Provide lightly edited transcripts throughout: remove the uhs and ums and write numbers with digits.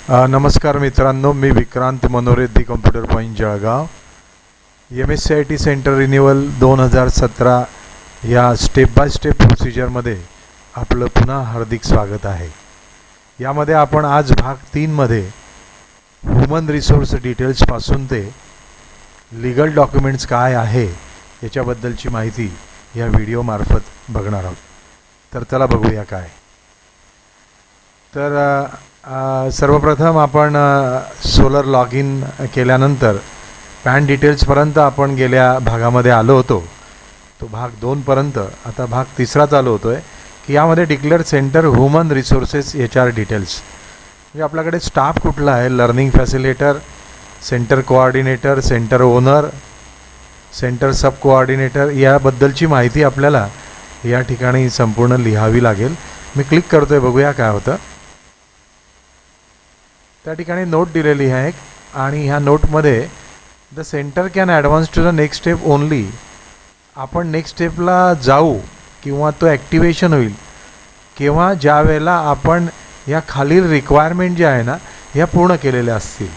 नमस्कार मित्रांनो, मी Vikrant Manore, the computer point Jalgaon. MSCIT centre renewal 2017 या स्टेप बाय स्टेप प्रोसिजरमध्ये आपलं पुन्हा हार्दिक स्वागत आहे. यामध्ये आपण आज भाग 3मध्ये ह्युमन रिसोर्स डिटेल्सपासून ते लीगल डॉक्युमेंट्स काय आहे याच्याबद्दलची माहिती या व्हिडिओमार्फत बघणार आहोत. तर चला बघूया काय. तर सर्वप्रथम आपण सोलर लॉग इन केल्यानंतर पॅन डिटेल्सपर्यंत आपण गेल्या भागामध्ये आलो होतो. तो भाग 2पर्यंत. आता भाग 3 चालू होतो आहे की यामध्ये declare centre human resources HR details. म्हणजे आपल्याकडे स्टाफ कुठला आहे, learning facilitator, centre coordinator, centre owner, centre sub coordinator याबद्दलची माहिती आपल्याला या ठिकाणी संपूर्ण लिहावी लागेल. मी क्लिक करतो आहे, बघूया काय होतं. त्या ठिकाणी नोट दिलेली आहे आणि ह्या नोटमध्ये the centre can advance to the next step only. आपण नेक्स्ट स्टेपला जाऊ किंवा तो ॲक्टिवेशन होईल किंवा ज्या वेळेला आपण या खालील रिक्वायरमेंट ज्या आहे ना ह्या पूर्ण केलेल्या असतील.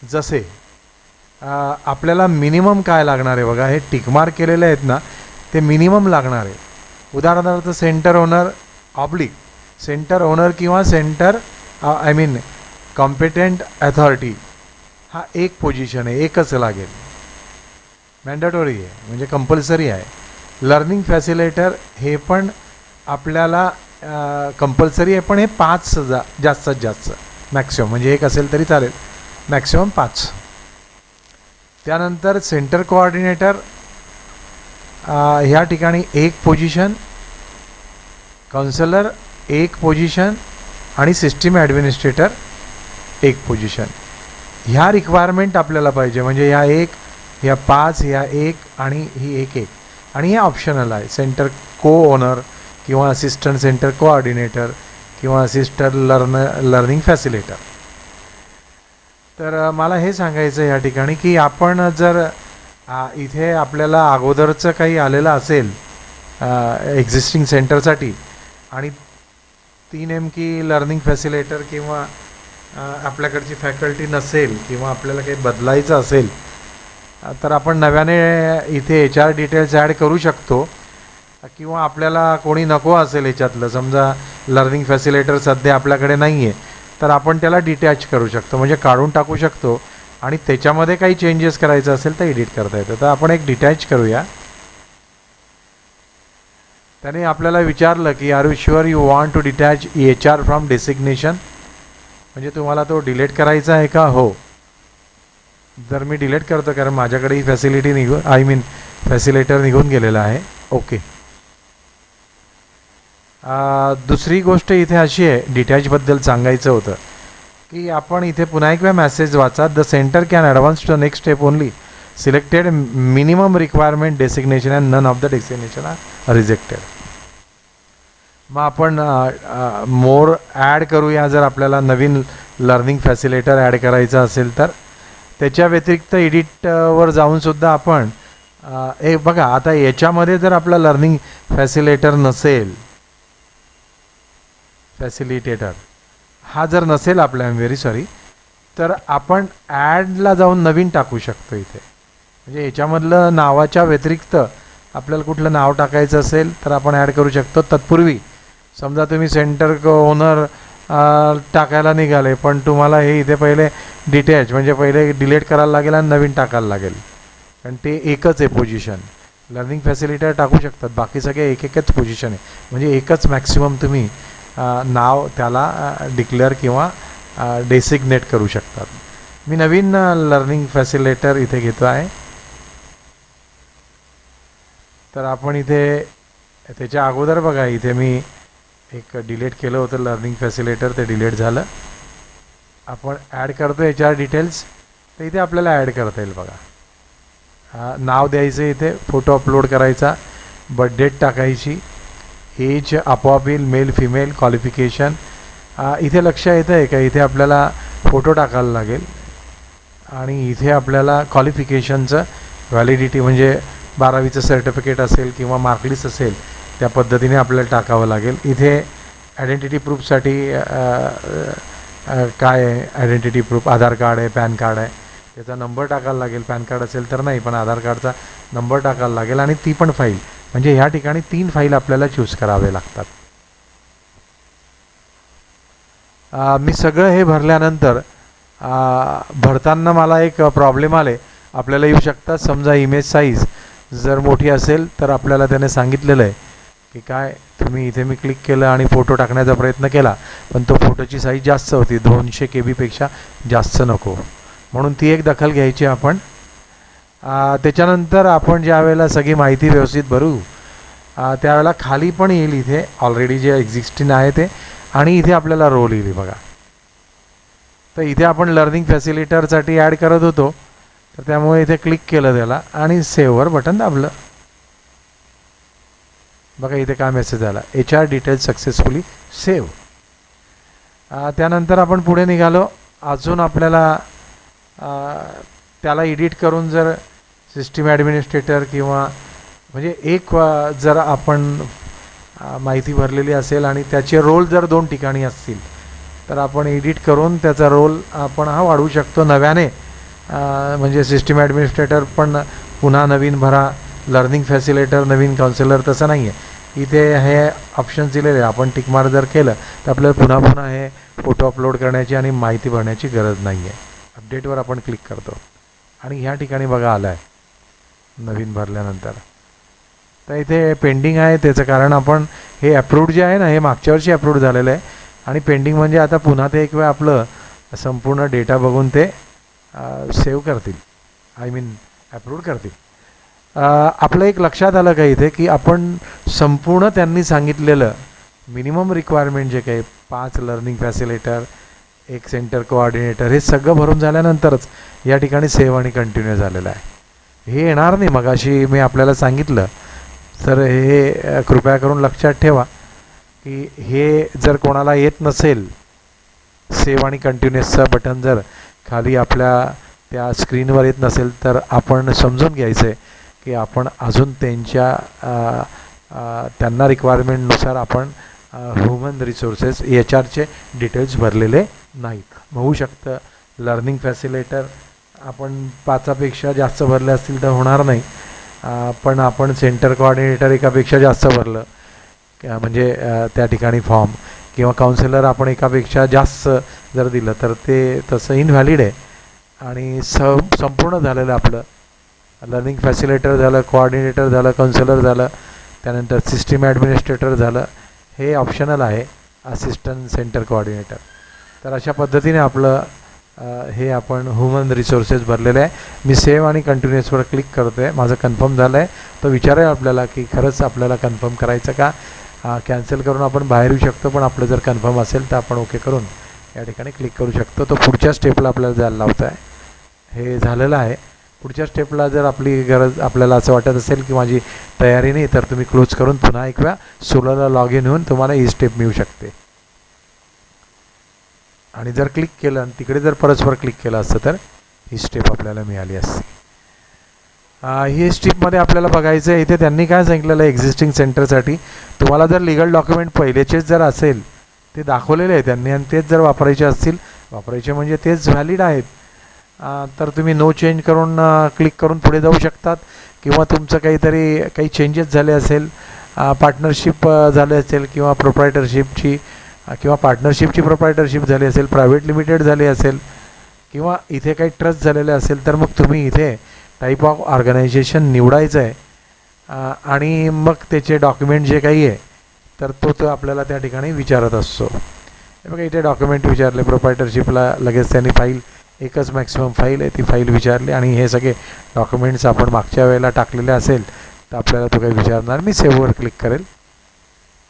जसे आपल्याला मिनिमम काय लागणार आहे बघा, हे टिकमार्क केलेले आहेत ना ते मिनिमम लागणार आहे. उदाहरणार्थ centre owner oblique centre owner किंवा सेंटर कॉम्पिटेंट अथॉरिटी हा एक पोझिशन आहे, एकच लागेल, मॅन्डेटोरी आहे म्हणजे कंपल्सरी आहे. लर्निंग फॅसिलिटेटर हे पण आपल्याला कंपल्सरी आहे, पण हे 5 जास्तीत जास्त मॅक्सिमम, म्हणजे एक असेल तरी चालेल, मॅक्सिमम 5. त्यानंतर सेंटर कोऑर्डिनेटर ह्या ठिकाणी एक पोझिशन, काउन्सिलर एक पोझिशन आणि सिस्टीम ॲडमिनिस्ट्रेटर एक पोझिशन. ह्या रिक्वायरमेंट आपल्याला पाहिजे, म्हणजे ह्या 1, ह्या 5, ह्या 1 आणि ही 1 आणि हे ऑप्शनल आहे. सेंटर को ओनर किंवा असिस्टंट सेंटर कोऑर्डिनेटर किंवा असिस्टंट लर्निंग फॅसिलिटेटर. तर मला हे सांगायचं या ठिकाणी की आपण जर इथे आपल्याला अगोदरचं काही आलेलं असेल एक्झिस्टिंग सेंटरसाठी आणि ती नेमकी लर्निंग फॅसिलिटेटर किंवा आपल्याकडची फॅकल्टी नसेल किंवा आपल्याला काही बदलायचं असेल तर आपण नव्याने इथे HR डिटेल्स ॲड करू शकतो. किंवा आपल्याला कोणी नको असेल याच्यातलं, समजा लर्निंग फॅसिलिटेटर सध्या आपल्याकडे नाही आहे तर आपण त्याला डिटॅच करू शकतो, म्हणजे काढून टाकू शकतो आणि त्याच्यामध्ये काही चेंजेस करायचं असेल तर एडिट करता येतं. तर आपण एक डिटॅच करूया. त्याने आपल्याला विचारलं की are you sure you want to detach HR from designation, म्हणजे तुम्हाला तो डिलीट करायचा आहे का. हो. जर मी डिलीट करतो कारण माझ्याकडे ही फॅसिलिटी फॅसिलिटेटर निघून गेलेला आहे. ओके. दुसरी गोष्ट इथे अशी आहे, डिटॅचबद्दल सांगायचं होतं की आपण इथे पुन्हा एक वेळा मॅसेज वाचा. The centre can advance to the next step only selected minimum requirement designation and none of the designation are rejected. मग आपण मोर ॲड करूया. जर आपल्याला नवीन लर्निंग फॅसिलिटेटर ॲड करायचं असेल तर त्याच्या व्यतिरिक्त एडिटवर जाऊनसुद्धा आपण हे बघा. आता याच्यामध्ये जर आपला लर्निंग फॅसिलिटेटर नसेल, फॅसिलिटेटर हा जर नसेल आपल्या, व्हेरी सॉरी, तर आपण ॲडला जाऊन नवीन टाकू शकतो इथे. म्हणजे याच्यामधलं नावाच्या व्यतिरिक्त आपल्याला कुठलं नाव टाकायचं असेल तर आपण ॲड करू शकतो. तत्पूर्वी समजा तुम्ही सेंटर ओनर टाकायला निघाले पण तुम्हाला हे इथे पहिले डिटॅच म्हणजे पहिले डिलीट करायला लागेल आणि नवीन टाकायला लागेल, कारण ते एकच आहे पोझिशन. लर्निंग फॅसिलिटेटर टाकू शकतात, बाकी सगळे एकच पोझिशन आहे, म्हणजे एकच मॅक्सिमम तुम्ही नाव त्याला डिक्लेअर किंवा डेसिग्नेट करू शकतात. मी नवीन लर्निंग फॅसिलिटेटर इथे घेतो आहे. तर आपण इथे त्याच्या अगोदर बघा इथे मी एक डिलीट केलं होतं लर्निंग फॅसिलिटेटर, ते डिलीट झालं. आपण ॲड करतो HR डिटेल्स, तर इथे आपल्याला ॲड करता येईल बघा. नाव द्यायचं, इथे फोटो अपलोड करायचा, बर्थ डेट टाकायची, एज आपोआप येईल, मेल फिमेल, क्वालिफिकेशन. इथे लक्ष येतं आहे का, इथे आपल्याला फोटो टाकायला लागेल आणि इथे आपल्याला क्वालिफिकेशनचं व्हॅलिडिटी म्हणजे 12वीचं सर्टिफिकेट असेल किंवा मार्कलिस्ट असेल त्या पद्धतीने आपल्याला टाकावं लागेल. इथे आयडेंटिटी प्रूफसाठी काय आहे, आयडेंटिटी प्रूफ, आधार कार्ड आहे, पॅन कार्ड आहे, त्याचा नंबर टाकायला लागेल. पॅन कार्ड असेल तर नाही, पण आधार कार्डचा नंबर टाकायला लागेल आणि ती पण फाईल. म्हणजे ह्या ठिकाणी 3 फाईल आपल्याला चूज करावे लागतात. मी सगळं हे भरल्यानंतर भरताना मला एक प्रॉब्लेम आले आपल्याला येऊ शकतात. समजा इमेज साईज जर मोठी असेल तर आपल्याला त्याने सांगितलेलं आहे की काय तुम्ही इथे मी क्लिक केलं आणि फोटो टाकण्याचा प्रयत्न केला, पण तो फोटोची साईज जास्त होती, 200 KB पेक्षा जास्त नको, म्हणून ती एक दखल घ्यायची आपण. त्याच्यानंतर आपण ज्या वेळेला सगळी माहिती व्यवस्थित भरू त्यावेळेला खाली पण येईल इथे ऑलरेडी जे एक्झिस्टिंग आहे ते, आणि इथे आपल्याला रोल येईल बघा. तर इथे आपण लर्निंग फॅसिलिटरसाठी ॲड करत होतो, तर त्यामुळे इथे क्लिक केलं त्याला आणि सेव्हवर बटन दाबलं. बघा इथे काय मेसेज आला, HR डिटेल्स सक्सेसफुली सेव्ह. त्यानंतर आपण पुढे निघालो. अजून आपल्याला त्याला एडिट करून जर सिस्टीम ॲडमिनिस्ट्रेटर किंवा म्हणजे एक जर आपण माहिती भरलेली असेल आणि त्याचे रोल जर 2 ठिकाणी असतील तर आपण एडिट करून त्याचा रोल आपण वाढवू शकतो नव्याने. म्हणजे सिस्टीम ॲडमिनिस्ट्रेटर पण पुन्हा नवीन भरा, लर्निंग फॅसिलिटर नवीन काउन्सिलर, तसं नाही आहे. इथे हे ऑप्शन्स दिलेले आपण टिकमार जर केलं तर आपल्याला पुन्हा पुन्हा हे फोटो अपलोड करण्याची आणि माहिती भरण्याची गरज नाही आहे. अपडेटवर आपण क्लिक करतो आणि ह्या ठिकाणी बघा आलं आहे नवीन भरल्यानंतर. तर इथे पेंडिंग आहे, त्याचं कारण आपण हे अप्रूव्ड जे आहे ना हे मागच्या वर्षी अप्रूव्ड झालेलं आहे आणि पेंडिंग म्हणजे आता पुन्हा ते एक वेळ आपलं संपूर्ण डेटा बघून ते सेव्ह करतील, आय मीन अप्रूव्ड करतील. आपलं एक लक्षात आलं का इथे की आपण संपूर्ण त्यांनी सांगितलेलं मिनिमम रिक्वायरमेंट जे काही 5 लर्निंग फॅसिलिटर, 1 सेंटर कोऑर्डिनेटर, हे सगळं भरून झाल्यानंतरच या ठिकाणी सेव्ह आणि कंटिन्यू झालेलं आहे. हे येणार नाही. मगाशी मी आपल्याला सांगितलं, तर हे कृपया करून लक्षात ठेवा की हे जर कोणाला येत नसेल सेव्ह आणि कंटिन्यूसचं बटन जर खाली आपल्या त्या स्क्रीनवर येत नसेल तर आपण समजून घ्यायचं आहे की आपण अजून त्यांना रिक्वायरमेंटनुसार आपण ह्युमन रिसोर्सेस HRचे डिटेल्स भरलेले नाहीत. होऊ शकतं लर्निंग फॅसिलिटर आपण 5पेक्षा जास्त भरले असतील तर होणार नाही, पण आपण सेंटर कोऑर्डिनेटर एकापेक्षा जास्त भरलं म्हणजे त्या ठिकाणी फॉर्म, किंवा काउन्सिलर आपण एकापेक्षा जास्त जर दिलं तर ते तसं इनव्हॅलिड आहे. आणि संपूर्ण झालेलं आपलं लर्निंग फॅसिलिटर झालं, कोऑर्डिनेटर झालं, काउन्सिलर झालं, त्यानंतर सिस्टीम ॲडमिनिस्ट्रेटर झालं, हे ऑप्शनल आहे, असिस्टंट सेंटर कोऑर्डिनेटर. तर अशा पद्धतीने आपलं हे आपण ह्युमन रिसोर्सेस भरलेलं आहे. मी सेव्ह आणि कंटिन्युअसवर क्लिक करतो आहे. माझं कन्फर्म झालं आहे. तो विचारेल आपल्याला की खरंच आपल्याला कन्फर्म करायचं का, कॅन्सल करून आपण बाहेर येऊ शकतो, पण आपलं जर कन्फर्म असेल तर आपण ओके करून या ठिकाणी क्लिक करू शकतो. तो पुढच्या स्टेपला आपल्याला जायला लावतो आहे. हे झालेलं आहे. पुढच्या स्टेपला जर आपली गरज आपल्याला असं वाटत असेल की माझी तयारी नाही, तर तुम्ही क्लोज करून पुन्हा एक वेळा सोलोला लॉग इन होऊन तुम्हाला ही स्टेप मिळू शकते. आणि जर क्लिक केलं आणि तिकडे जर परस्पर क्लिक केलं असतं तर ही स्टेप आपल्याला मिळाली असती. ही स्टेपमध्ये आपल्याला बघायचं आहे इथे त्यांनी काय सांगितलेलं आहे एक्झिस्टिंग सेंटरसाठी. तुम्हाला जर लिगल डॉक्युमेंट पहिलेचेच जर असेल ते दाखवलेले आहे त्यांनी आणि तेच जर वापरायचे असतील, वापरायचे म्हणजे तेच व्हॅलिड आहेत, तर तुम्ही नो चेंज करून क्लिक करून पुढे जाऊ शकतात. किंवा तुमचं काही चेंजेस झाले असेल, पार्टनरशिप झाले असेल किंवा प्रोप्रायटरशिपची किंवा पार्टनरशिपची प्रोप्रायटरशिप झाली असेल, प्रायव्हेट लिमिटेड झाली असेल किंवा इथे काही ट्रस्ट झालेले असेल, तर मग तुम्ही इथे टाईप ऑफ ऑर्गनायझेशन निवडायचं आहे आणि मग त्याचे डॉक्युमेंट जे काही आहे तर तो आपल्याला त्या ठिकाणी विचारत असतो. हे बघा इथे डॉक्युमेंट विचारले, प्रोप्रायटरशिपला लगेच त्यांनी फाईल एकच मॅक्सिमम फाईल आहे ती फाईल विचारली आणि हे सगळे डॉक्युमेंट्स आपण मागच्या वेळेला टाकलेले असेल तर आपल्याला तो काही विचारणार. मी सेव्हवर क्लिक करेल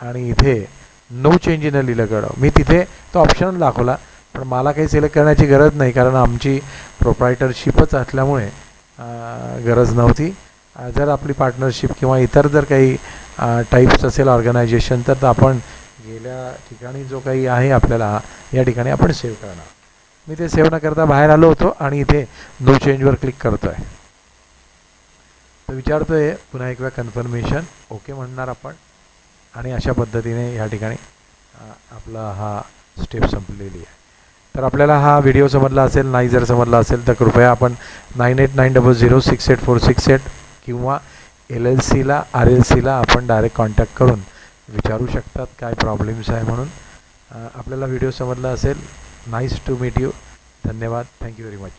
आणि इथे नो चेंज इन लिहिलं गडव. मी तिथे तो ऑप्शन दाखवला, पण मला काही सिलेक्ट करण्याची गरज नाही कारण आमची प्रोप्रायटरशिपच असल्यामुळे गरज नव्हती. जर आपली पार्टनरशिप किंवा इतर जर काही टाईप्स असेल ऑर्गनायझेशन तर आपण गेल्या ठिकाणी जो काही आहे आपल्याला या ठिकाणी आपण सेव्ह करणार. मी ते सेव्ह न करता बाहेर आलो होतो आणि इथे नो चेंजवर क्लिक करतो आहे. तर विचारतो आहे पुन्हा एक वेळा कन्फर्मेशन ओके म्हणणार आपण आणि अशा पद्धतीने या ठिकाणी आपला हा स्टेप संपलेली आहे. तर आपल्याला हा व्हिडिओ समजला असेल, नाही जर समजला असेल तर कृपया आपण 9890068468 किंवा LLCला RLCला आपण डायरेक्ट कॉन्टॅक्ट करून विचारू शकतात काय प्रॉब्लेम्स आहे म्हणून. आपल्याला व्हिडिओ समजला असेल. Nice to meet you. धन्यवाद. Thank you very much.